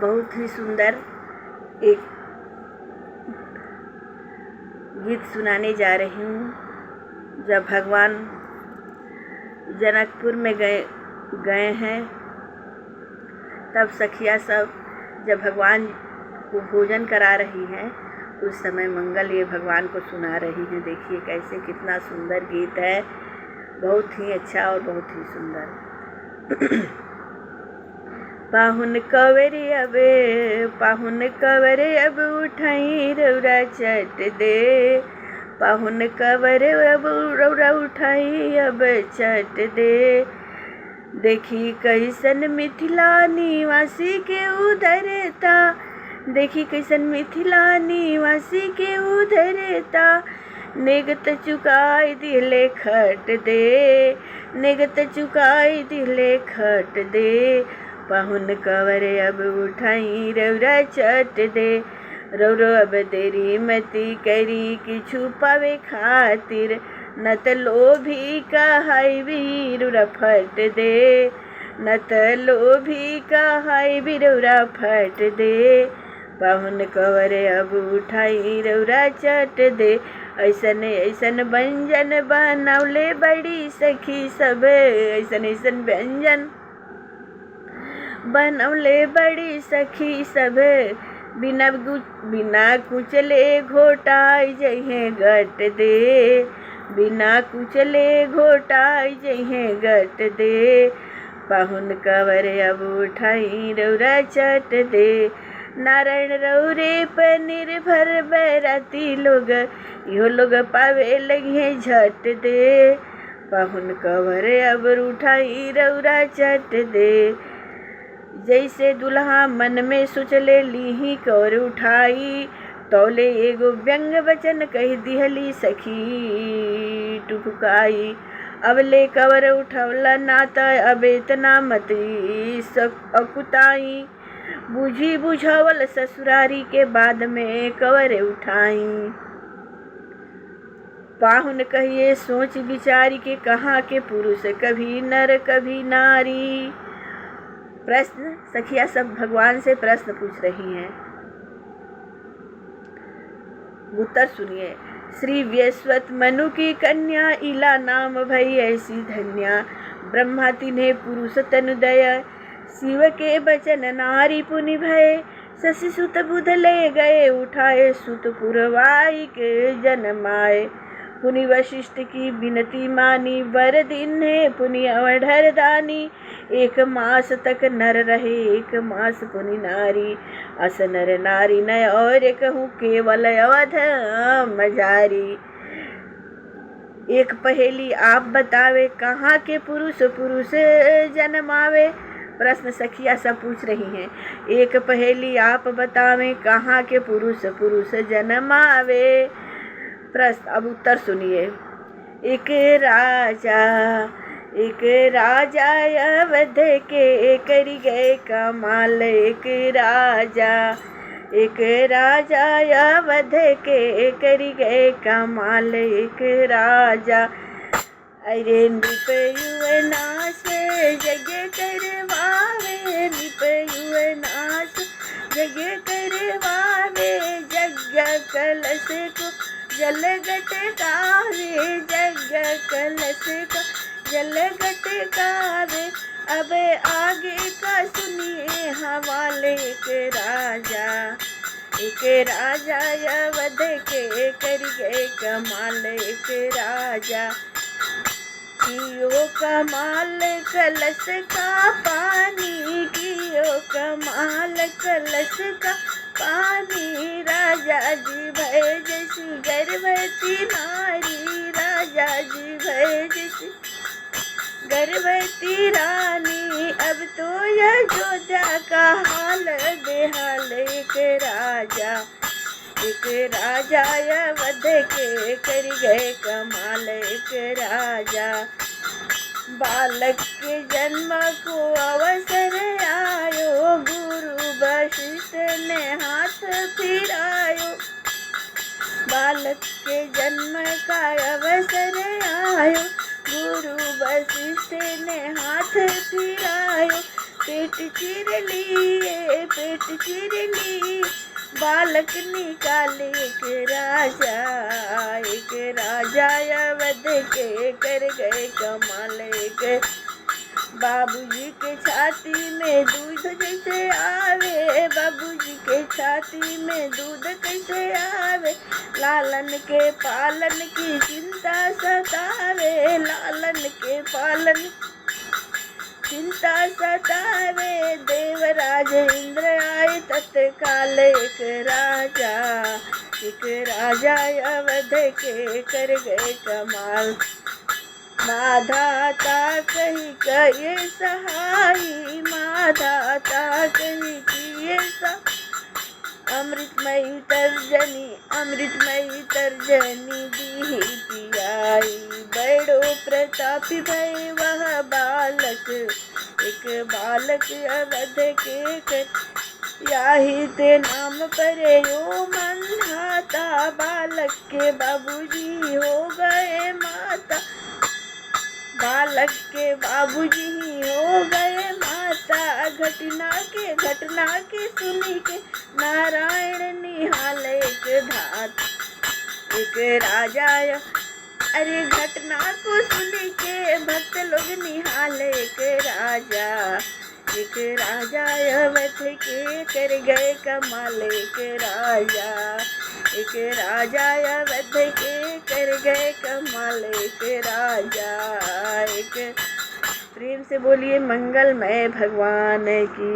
बहुत ही सुंदर एक गीत सुनाने जा रही हूँ। जब भगवान जनकपुर में गए हैं, तब सखिया सब जब भगवान को भोजन करा रही हैं, उस समय मंगल ये भगवान को सुना रही हैं। देखिए कैसे, कितना सुंदर गीत है, बहुत ही अच्छा और बहुत ही सुंदर। पाहुन कवरे अब उठाई रौरा चट दे, पाहुन कवरे अब रौरा उठाई अब चट दे। देखी कैसन मिथिला निवासी के उधरता, देखी कैसन मिथिला निवासी के उधरता। नेगत चुकाई दिले खट दे, नेगत चुकाई दिले खट दे। पाहुन कवरे अब उठाई रौरा चट दे, रौरो अब देरी मती करी किछु पावे खातिर। न त लोभी कहाई वीरुरा फट दे, न त लोभी कहाई वीरुरा फट दे। पाहुन कवरे अब उठाई रौरा चट दे। ऐसन ऐसन व्यंजन बनौले बड़ी सखी सब, ऐसन ऐसन व्यंजन बनौले बड़ी सखी सब। बिना कुचले घोटाई जइहे गट दे, बिना कुचले घोटाई जइहे गट दे। पाहुन कवरे अब उठाई रौरा चट दे। नारायण रौरे पर निर्भर बैराती लोग, इहो लोग पावे लगे झट दे। पाहुन कवरे अब उठाई रौरा चट दे। जैसे दुल्हा मन में सोचले लीही कर उठाई, तौले एगो व्यंग वचन कह दिहली सखी टुककाई। अब ले कवर उठवला नाता अब इतना मती अकुताई। बुझी बुझावल ससुरारी के बाद में कवर उठाई। पाहुन कहिए सोच विचारी के कहाँ के पुरुष, कभी नर कभी नारी। प्रश्न, सखिया सब भगवान से प्रश्न पूछ रही हैं, उत्तर सुनिए। श्री व्यस्वत मनु की कन्या इला नाम भई ऐसी धन्या। ब्रह्मा तिन्हें पुरुष तनुदय, शिव के बचन नारी पुनि भय। शशि सुत बुध ले गए उठाए, सुत पुरवाई के जन्माए। पुनि वशिष्ठ की बिनती मानी, वर दिन्हे पुनि अवधर दानी। 1 मास तक नर रहे 1 मास पुनि नारी, अस नर नारी नय और कहूँ केवल अवध मजारी। एक पहेली आप बतावे, कहाँ के पुरुष पुरुष जन्मावे। प्रश्न सखिया सब पूछ रही हैं। एक पहेली आप बतावें, कहाँ के पुरुष पुरुष जन्मावे। प्रश्न, अब उत्तर सुनिए। एक राजा अवध के करी गए कमाल। एक राजा अवध के करी गए कमाल। एक राजा, अरे निपयुनाश जग करवावे, निपयुनाश जग करवावे। जग कलश को जल गटकावे, जग कलश को जल गटकावे। अब आगे का सुनिए हवाले। एक राजा अवध के कर गए कमाल। एक राजा कियो कमाल कलश का पानी, कियो कमाल कलश का पानी। राजा जी भय जैसी गर्भवती नारी, राजा जी भय जैसी गर्भवती रानी। अब तो यह जोधा का हाल बेहाल। एक राजा अवध के कर गए कमाल। एक राजा, बालक के जन्म को अवसर आयो, गुरु वशिष्ठ ने हाथ फिरायो। बालक के जन्म का अवसर आयो, गुरु वशिष्ठ ने हाथ फिरायो। पेट चीर लिए, पेट चीर ली, बालक निकाले एक राजा अवध के कर गए कमाल। एक बाबूजी के छाती में दूध कैसे आवे, बाबूजी के छाती में दूध कैसे आवे, लालन के पालन की चिंता सतावे, लालन के पालन चिंता सतावे। देवराज इंद्र आए तत्काल, एक राजा अवध के कर गए कमाल। माधाता कही कहे सहाई, माधाता कही किए अमृतमयी तर्जनी, अमृतमयी तर्जनी दी पियाई। बड़ो प्रतापी भय वह बालक, एक बालक अवध के कर याही ते नाम परे यो मंधाता। बालक के बाबूजी हो गए माता, बालक के बाबूजी हो गए माता। घटना के सुनी के नारायण निहाल एक धात। एक राजा अरे घटना को सुन के भक्त लोग निहाल एक राजा अवध के कर गए कमाल। एक राजा अवध के कर गए कमाल। एक राजा एक प्रेम से बोलिए मंगलमय भगवान की।